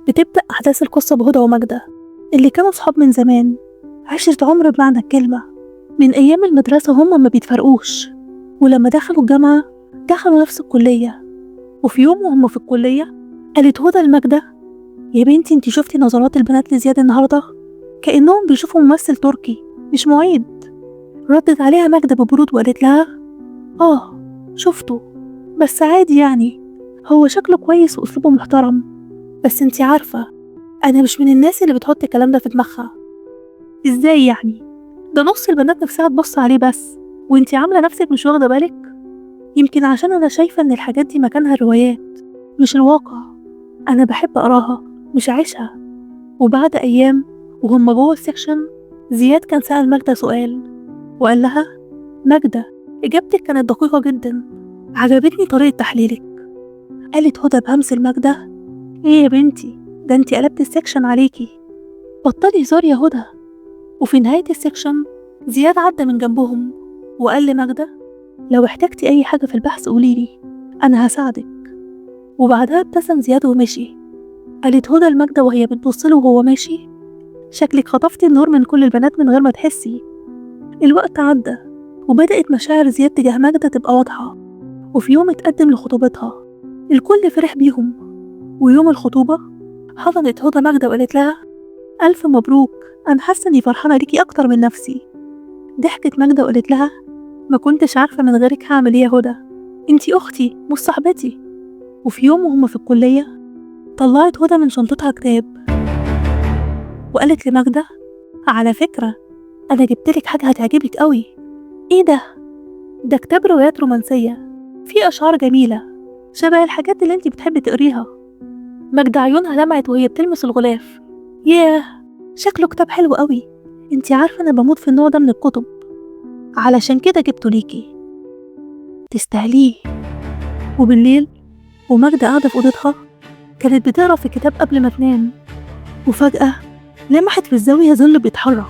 بتبدأ أحداث القصة بهدى وماجدة اللي كانوا صحاب من زمان، عشرة عمر بمعنى الكلمة. من أيام المدرسة هما ما بيتفرقوش، ولما دخلوا الجامعة دخلوا نفس الكلية. وفي يوم وهم في الكلية قالت هدى لماجدة: يا بنتي انتي شفتي نظرات البنات لزياد النهاردة؟ كأنهم بيشوفوا ممثل تركي مش معيد. ردت عليها ماجدة ببرود وقالت لها: شفته، بس عادي يعني، هو شكله كويس وأسلوبه محترم، بس انتي عارفة أنا مش من الناس اللي بتحط الكلام ده في دماغها. ازاي يعني؟ ده نص البنات نفسها تبص عليه بس، وانتي عاملة نفسك مش واخدة بالك. يمكن عشان أنا شايفة إن الحاجات دي مكانها الروايات مش الواقع. أنا بحب أقراها مش أعيشها. وبعد أيام وهم جوه السكشن، زياد كان سأل ماجدة سؤال وقال لها: ماجدة، إجابتك كانت دقيقة جدا، عجبتني طريقة تحليلك. قالت هدى بهمس لماجدة: ايه يا بنتي، ده انتي قلبت السكشن عليكي، بطلي هزار يا هدى. وفي نهاية السكشن زياد عدى من جنبهم وقال لماجدة: لو احتجتي أي حاجة في البحث قوليلي، أنا هساعدك. وبعدها ابتسم زياد ومشي. قالت هدى لماجدة وهي بتبصله وهو ماشي: شكلك خطفتي النور من كل البنات من غير ما تحسي. الوقت عدى وبدأت مشاعر زياد تجاه ماجدة تبقى واضحة. وفي يوم اتقدم لخطوبتها، الكل فرح بيهم. ويوم الخطوبة حضنت هدى ماجدة وقالت لها: ألف مبروك، أنا حاسة إني فرحانة ليكي أكتر من نفسي. ضحكت ماجدة وقالت لها: ما كنتش عارفة من غيرك هعمل إيه يا هدى، انتي أختي مش صاحبتي. وفي يوم وهم في الكلية طلعت هدى من شنطتها كتاب وقالت لماجدة: على فكرة أنا جبتلك حاجة هتعجبك قوي. إيه ده؟ ده كتاب روايات رومانسية فيه أشعار جميلة شبه الحاجات اللي انتي بتحبي تقريها. ماجدة عيونها لمعت وهي بتلمس الغلاف. ياه، شكله كتاب حلو قوي، انتي عارفة أنا بموت في النوع ده من الكتب، علشان كده جبته ليكي، تستاهليه. وبالليل وماجدة قاعدة في أوضتها كانت بتقرا في كتاب قبل ما تنام، وفجأة لمحت في الزاوية ظل بيتحرك.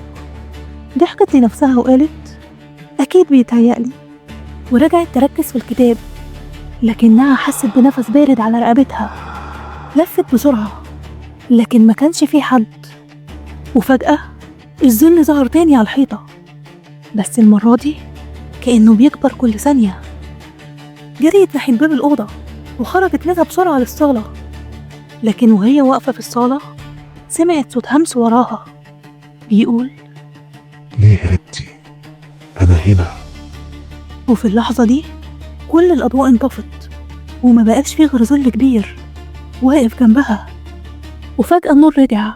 ضحكت لنفسها وقالت: أكيد بيتهيألي. ورجعت تركز في الكتاب، لكنها حست بنفس بارد على رقبتها. لفت بسرعة لكن ما كانش فيه حد. وفجأة الظل ظهر تاني على الحيطة، بس المرة دي كأنه بيكبر كل ثانية. جريت ناحية باب الأوضة وخرجت منها بسرعة للصالة، لكن وهي واقفة في الصالة سمعت صوت همس وراها بيقول: ليه هربتي؟ أنا هنا. وفي اللحظة دي كل الأضواء انطفت وما بقاش فيه غير ظل كبير واقف جنبها. وفجأة النور رجع،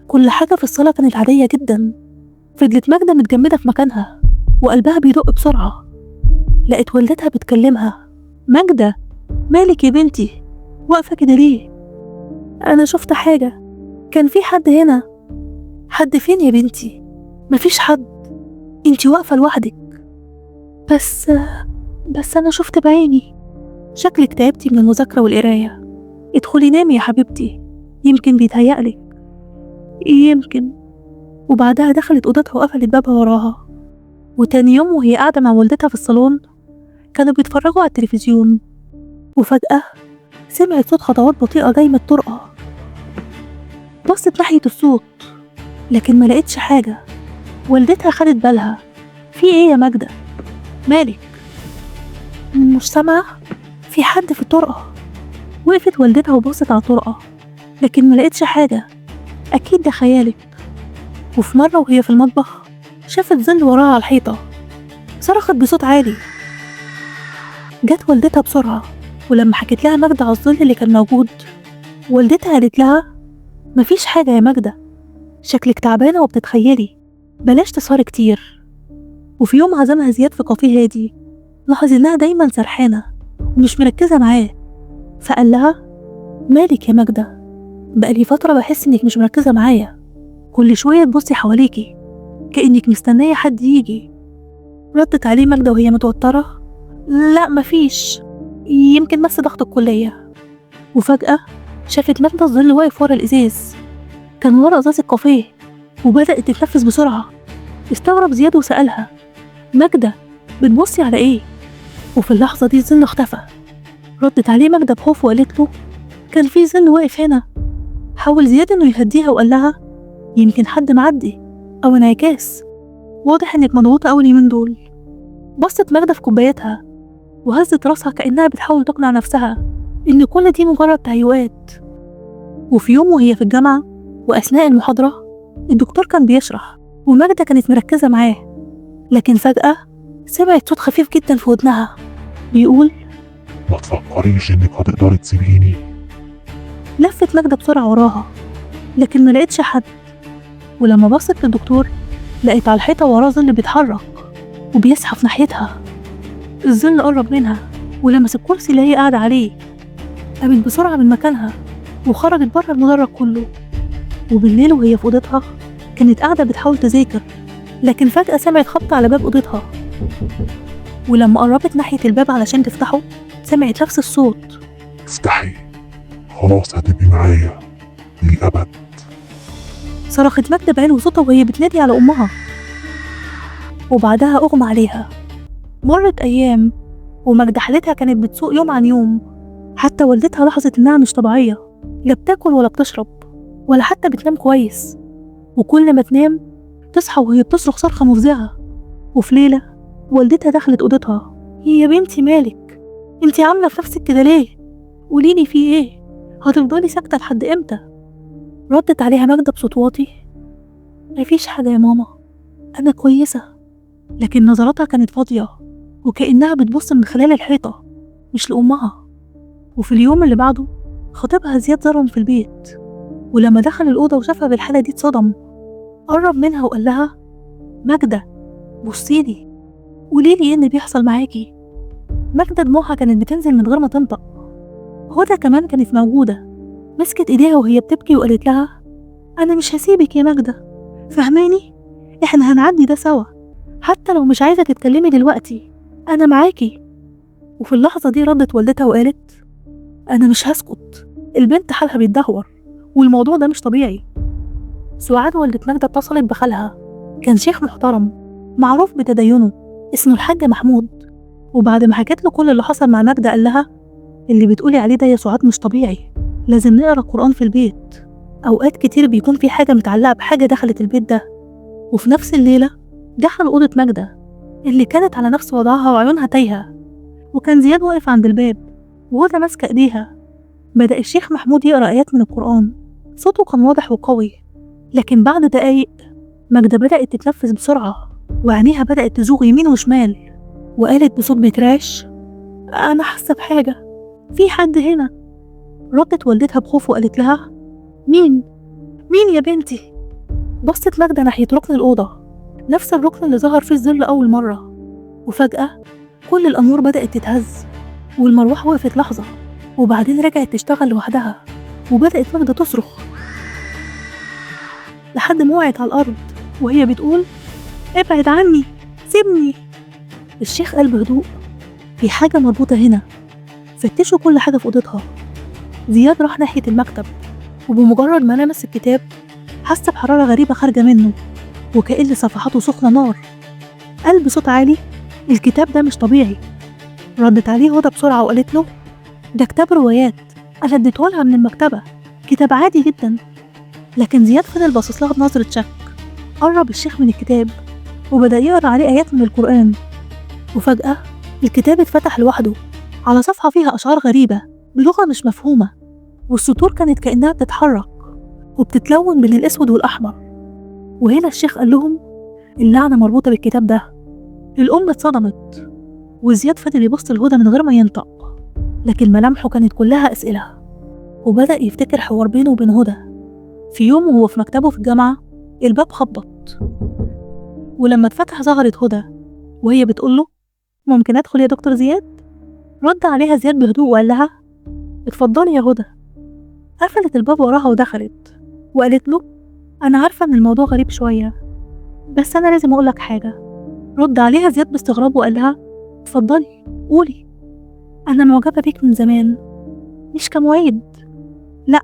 كل حاجة في الصالة كانت عادية جدا. فضلت ماجدة متجمدة في مكانها وقلبها بيدق بسرعة. لقت والدتها بتكلمها: ماجدة، مالك يا بنتي، واقفة كده ليه؟ أنا شفت حاجة، كان في حد هنا. حد فين يا بنتي؟ مفيش حد، انتي واقفة لوحدك. بس أنا شفت بعيني. شكلك تعبتي من المذاكرة والقراية، ادخلي نامي يا حبيبتي، يمكن بيتهيألك. يمكن. وبعدها دخلت أوضتها وقفلت بابها وراها. وتاني يوم وهي قاعدة مع والدتها في الصالون كانوا بيتفرجوا على التلفزيون، وفجأة سمعت صوت خطوات بطيئة جاي من الطرقة. بصت ناحية الصوت لكن ما لقيتش حاجة. والدتها خدت بالها: في ايه يا ماجدة؟ مالك؟ مش سامعة؟ في حد في الطرقة. وقفت والدتها وبصت على الطرقة لكن ما لقيتش حاجة، أكيد ده خيالك. وفي مرة وهي في المطبخ شافت ظل وراها على الحيطة، صرخت بصوت عالي. جت والدتها بسرعة، ولما حكت لها ماجدة على الظل اللي كان موجود، والدتها قالت لها: مفيش حاجة يا ماجدة، شكلك تعبانة وبتتخيلي، بلاش تسهري كتير. وفي يوم عزمها زياد في كافيه هادي، لاحظ إنها دايما سرحانة ومش مركزة معاه، فقال لها: مالك يا ماجدة؟ بقالي فترة بحس إنك مش مركزة معايا، كل شوية تبصي حواليكي كأنك مستنية حد يجي. ردت عليه ماجدة وهي متوترة: لا مفيش، يمكن بس ضغط الكلية. وفجأة شافت ماجدة الظل واقف ورا الإزاز، كان ورا إزاز الكافيه، وبدأت تتنفس بسرعة. استغرب زياد وسألها: ماجدة، بتبصي على إيه؟ وفي اللحظة دي الظل اختفى. ردت عليه ماجدة بخوف وقالت له: كان في ظل واقف هنا، حاول زياد إنه يهديها وقال لها يمكن حد معدي أو انعكاس، واضح إنك مضغوطة أوي اليومين دول. بصت ماجدة في كوبايتها وهزت راسها كأنها بتحاول تقنع نفسها إن كل دي مجرد تهيؤات. وفي يوم وهي في الجامعة وأثناء المحاضرة الدكتور كان بيشرح وماجدة كانت مركزة معاه، لكن فجأة سمعت صوت خفيف جدا في ودنها بيقول ما تفكريش إنك هتقدري تسيبيني. لفت ماجدة بسرعة وراها لكن ما لقيتش حد، ولما بصت للدكتور لقيت على الحيطة وراه ظل بيتحرك وبيزحف ناحيتها. الظل قرب منها ولمس الكرسي اللي هي قاعدة عليه. قامت بسرعة من مكانها وخرجت بره المدرج كله. وبالليل وهي في أوضتها كانت قاعدة بتحاول تذاكر، لكن فجأة سمعت خبط على باب أوضتها، ولما قربت ناحية الباب علشان تفتحه سمعت نفس الصوت. افتحي، خلاص هتبقي معايا للأبد. صرخت ماجدة بعلو صوتها وهي بتنادي على أمها، وبعدها أغمى عليها. مرت أيام وماجدة حالتها كانت بتسوء يوم عن يوم، حتى والدتها لاحظت إنها مش طبيعية، لا بتاكل ولا بتشرب ولا حتى بتنام كويس، وكل ما تنام تصحى وهي بتصرخ صرخة مفزعة. وفي ليلة والدتها دخلت أوضتها، يا بنتي مالك؟ انتي عاملة في نفسك كده ليه؟ قوليلي في ايه؟ هتفضلي ساكتة لحد امتى؟ ردت عليها ماجدة بصوت واطي، مفيش حاجة يا ماما، أنا كويسة. لكن نظراتها كانت فاضية وكأنها بتبص من خلال الحيطة مش لأمها. وفي اليوم اللي بعده خطيبها زياد زارهم في البيت، ولما دخل الأوضة وشافها بالحالة دي اتصدم. قرب منها وقال لها ماجدة بصيلي، قوليلي ايه اللي بيحصل معاكي. ماجدة دموعها كانت بتنزل من غير ما تنطق. هدى كمان كانت موجودة، مسكت ايديها وهي بتبكي وقالت لها أنا مش هسيبك يا ماجدة، فهماني؟ احنا هنعدي ده سوا، حتى لو مش عايزة تتكلمي دلوقتي أنا معاكي. وفي اللحظة دي ردت والدتها وقالت أنا مش هسكت، البنت حالها بيتدهور والموضوع ده مش طبيعي. سعاد والدة ماجدة اتصلت بخالها، كان شيخ محترم معروف بتدينه اسمه الحاج محمود، وبعد ما حكت له كل اللي حصل مع ماجدة قال لها اللي بتقولي عليه ده يا سعاد مش طبيعي، لازم نقرا القرآن في البيت، أوقات كتير بيكون في حاجة متعلقة بحاجة دخلت البيت ده. وفي نفس الليلة دخل أوضة ماجدة اللي كانت على نفس وضعها وعيونها تايهة، وكان زياد واقف عند الباب وهدى ماسكة ايديها. بدأ الشيخ محمود يقرأ آيات من القرآن، صوته كان واضح وقوي، لكن بعد دقايق ماجدة بدأت تتنفس بسرعة وعينيها بدأت تزوغ يمين وشمال، وقالت بصوت بيتراش أنا حاسة بحاجة، في حد هنا. ردت والدتها بخوف وقالت لها مين يا بنتي؟ بصت ماجدة ناحية ركن الأوضة، نفس الركن اللي ظهر فيه الظل أول مرة، وفجأة كل الأنوار بدأت تتهز والمروحة وقفت لحظة وبعدين رجعت تشتغل لوحدها، وبدأت ماجدة تصرخ لحد ما وقعت على الأرض وهي بتقول ابعد عني، سيبني. الشيخ قال بهدوء في حاجة مربوطة هنا. فتشوا كل حاجة في أوضتها. زياد راح ناحية المكتب وبمجرد ما لمس الكتاب حس بحرارة غريبة خارجة منه وكأن صفحاته سخنة نار. قال بصوت عالي الكتاب ده مش طبيعي. ردت عليه هدى بسرعة وقالت له ده كتاب روايات، أنا اديتهولها من المكتبة، كتاب عادي جدا. لكن زياد فضل باصص لها بنظرة شك. قرب الشيخ من الكتاب وبدأ يقرأ عليه آيات من القرآن، وفجأة الكتاب اتفتح لوحده على صفحة فيها أشعار غريبة بلغة مش مفهومة، والسطور كانت كأنها بتتحرك وبتتلون بين الأسود والأحمر. وهنا الشيخ قال لهم اللعنة مربوطة بالكتاب ده. الأم اتصدمت وزياد فضل يبص لهدى من غير ما ينطق، لكن ملامحه كانت كلها أسئلة، وبدأ يفتكر حوار بينه وبين هدى. في يوم وهو في مكتبه في الجامعة الباب خبط، ولما اتفتح ظهرت هدى وهي بتقوله ممكن أدخل يا دكتور زياد؟ رد عليها زياد بهدوء وقال لها اتفضلي يا هدى. قفلت الباب وراها ودخلت وقالت له أنا عارفة إن الموضوع غريب شوية بس أنا لازم أقولك حاجة. رد عليها زياد باستغراب وقال لها اتفضلي قولي. أنا معجبة بيك من زمان، مش كمعيد، لأ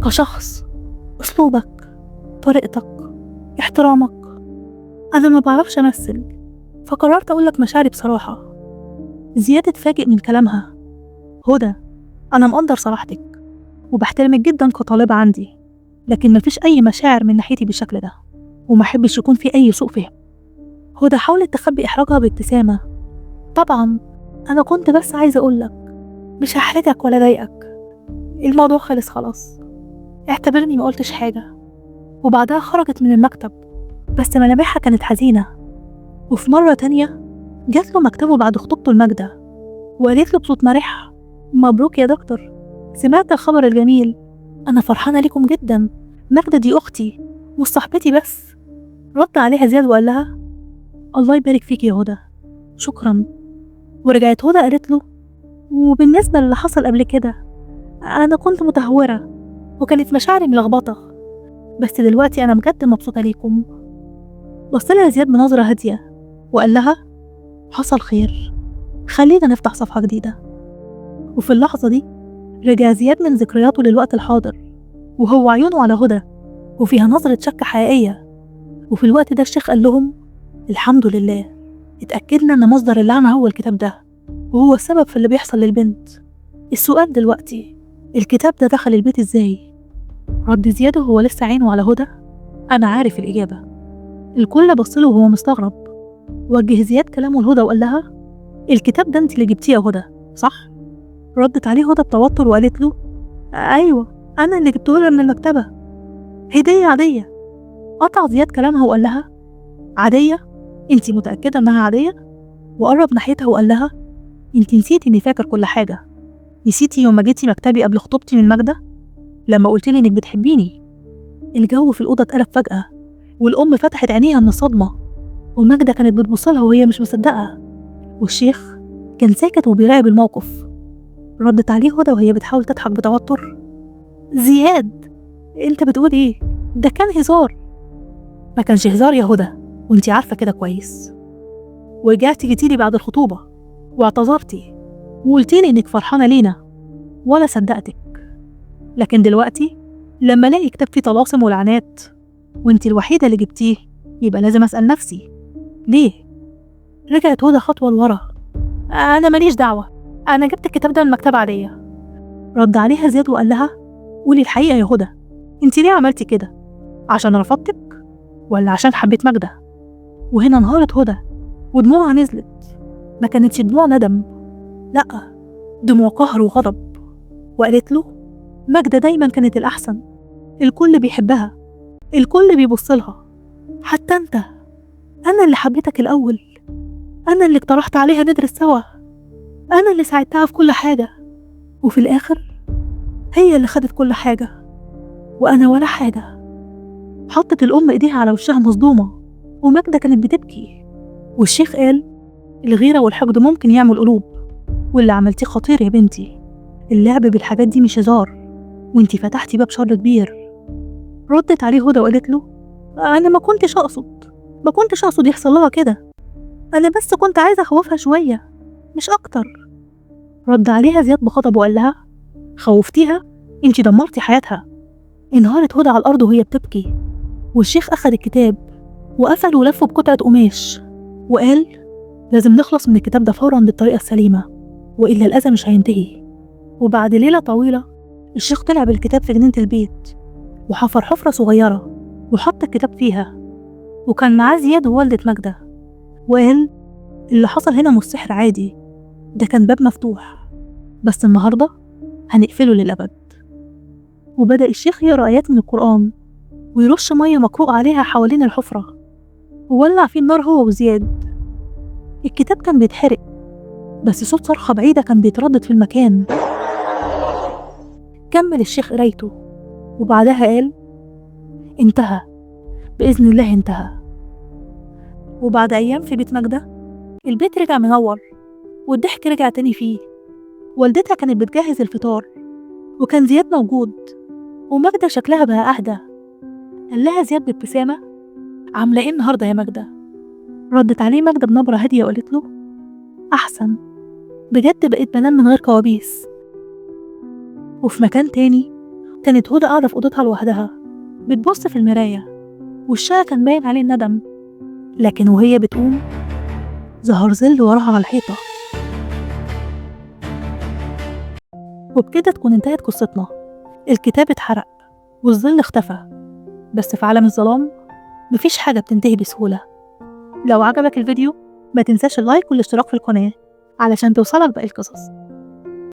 كشخص، أسلوبك، طريقتك، احترامك. أنا ما بعرفش أمثل فقررت أقولك مشاعري بصراحة. زياد اتفاجئ من كلامها. هدى أنا مقدر صراحتك وبحترمك جدا كطالبة عندي، لكن مفيش أي مشاعر من ناحيتي بالشكل ده، ومحبش يكون في أي سوء فهم. هدى حاولت تخبي إحراجها بابتسامة. طبعا أنا كنت بس عايزة أقولك مش هحرجك ولا ضايقك، الموضوع خلص خلاص، اعتبرني ما قلتش حاجة. وبعدها خرجت من المكتب، بس ملامحها كانت حزينة. وفي مرة تانية جات له مكتبه بعد خطوبته لماجدة، وقالت له بصوت مرح: مبروك يا دكتور، سمعت الخبر الجميل، أنا فرحانة ليكم جدا، ماجدة دي أختي مش صاحبتي بس. رد عليها زياد وقال لها: الله يبارك فيك يا هدى، شكرا. ورجعت هدى قالت له: وبالنسبة للي حصل قبل كده، أنا كنت متهورة وكانت مشاعري ملخبطة، بس دلوقتي أنا بجد مبسوطة ليكم. بصلها زياد بنظرة هادية وقال لها: حصل خير، خلينا نفتح صفحة جديدة. وفي اللحظة دي رجع زياد من ذكرياته للوقت الحاضر، وهو عيونه على هدى وفيها نظرة شك حقيقية. وفي الوقت ده الشيخ قال لهم: الحمد لله، اتأكدنا إن مصدر اللعنة هو الكتاب ده، وهو السبب في اللي بيحصل للبنت. السؤال دلوقتي، الكتاب ده دخل البيت ازاي؟ رد زياد وهو لسه عينه على هدى: أنا عارف الإجابة. الكل بصله وهو مستغرب. وجه زياد كلامه لهدى وقال لها: الكتاب ده انت اللي جبتيه يا هدى، صح؟ ردت عليه هدى بتوتر وقالت له: أيوة، أنا اللي جبته لها من المكتبة، هدية عادية. قطع زياد كلامها وقال لها: عادية؟ انت متأكدة إنها عادية؟ وقرب ناحيتها وقال لها: انت نسيتي إني فاكر كل حاجة، نسيتي يوم ما جيتي مكتبي قبل خطوبتي من ماجدة لما قلتلي إنك بتحبيني؟ الجو في الأوضة اتقلب فجأة، والأم فتحت عينيها من الصدمة، وماجدة كانت بتبصلها وهي مش مصدقة، والشيخ كان ساكت وبيراقب الموقف. ردت عليه هدى وهي بتحاول تضحك بتوتر: زياد، انت بتقول ايه؟ ده كان هزار. ما كانش هزار يا هدى، وانتي عارفة كده كويس. ورجعتي جيتيلي بعد الخطوبة واعتذرتي وقلتيلي انك فرحانة لينا، ولا صدقتك. لكن دلوقتي لما الاقي كتاب فيه طلاسم ولعنات وانتي الوحيدة اللي جبتيه، يبقى لازم اسأل نفسي ليه. رجعت هدى خطوة لورا: انا ماليش دعوة، انا جبت الكتاب ده من مكتبة عادية. رد عليها زياد وقال لها: قولي الحقيقة يا هدى، انتي ليه عملتي كده؟ عشان رفضتك ولا عشان حبيت ماجدة؟ وهنا انهارت هدى ودموعها نزلت. ما كانتش دموع ندم، لأ، دموع قهر وغضب. وقالت له: ماجدة دايما كانت الأحسن، الكل بيحبها، الكل بيبصلها، حتى انت. أنا اللي حبيتك الأول، أنا اللي اقترحت عليها ندرس سوا، أنا اللي ساعدتها في كل حاجة، وفي الآخر هي اللي خدت كل حاجة وأنا ولا حاجة. حطت الأم إيديها على وشها مصدومة، وماجدة كانت بتبكي. والشيخ قال: الغيرة والحقد ممكن يعمل قلوب، واللي عملتيه خطير يا بنتي، اللعب بالحاجات دي مش هزار، وانتي فتحتي باب شر كبير. ردت عليه هدى وقالت له: أنا ما كنتش أقصد يحصل لها كده، أنا بس كنت عايزة أخوفها شوية مش أكتر. رد عليها زياد بغضب وقال لها: خوفتيها؟ انتي دمرتي حياتها. انهارت هدى على الأرض وهي بتبكي. والشيخ أخد الكتاب وقفل ولفه بقطعة قماش وقال: لازم نخلص من الكتاب ده فورا بالطريقة السليمة، وإلا الأذى مش هينتهي. وبعد ليلة طويلة الشيخ طلع بالكتاب في جنينة البيت، وحفر حفرة صغيرة وحط الكتاب فيها، وكان معاه زياد ووالدة ماجدة، وقال: اللي حصل هنا مش سحر عادي، ده كان باب مفتوح، بس النهاردة هنقفله للأبد. وبدأ الشيخ يقرأ آيات من القرآن ويرش مية مقروء عليها حوالين الحفرة، وولع فيه النار هو وزياد. الكتاب كان بيتحرق، بس صوت صرخة بعيدة كان بيتردد في المكان. كمل الشيخ قرايته وبعدها قال: انتهى، بإذن الله انتهى. وبعد أيام في بيت ماجدة البيت رجع منور، والضحك رجع تاني فيه. والدتها كانت بتجهز الفطار، وكان زياد موجود، وماجدة شكلها بقى أهدى. قال لها زياد بابتسامة: عاملة ايه النهاردة يا ماجدة؟ ردت عليه ماجدة بنبرة هادية وقالت له: أحسن، بجد بقيت بنام من غير كوابيس. وفي مكان تاني كانت هدى قاعدة في أوضتها لوحدها بتبص في المراية، وشها كان باين عليه الندم، لكن وهي بتقوم ظهر ظل وراها على الحيطة. وبكده تكون انتهت قصتنا. الكتاب اتحرق والظل اختفى، بس في عالم الظلام مفيش حاجة بتنتهي بسهولة. لو عجبك الفيديو ما تنساش اللايك والاشتراك في القناة علشان توصلك باقي القصص.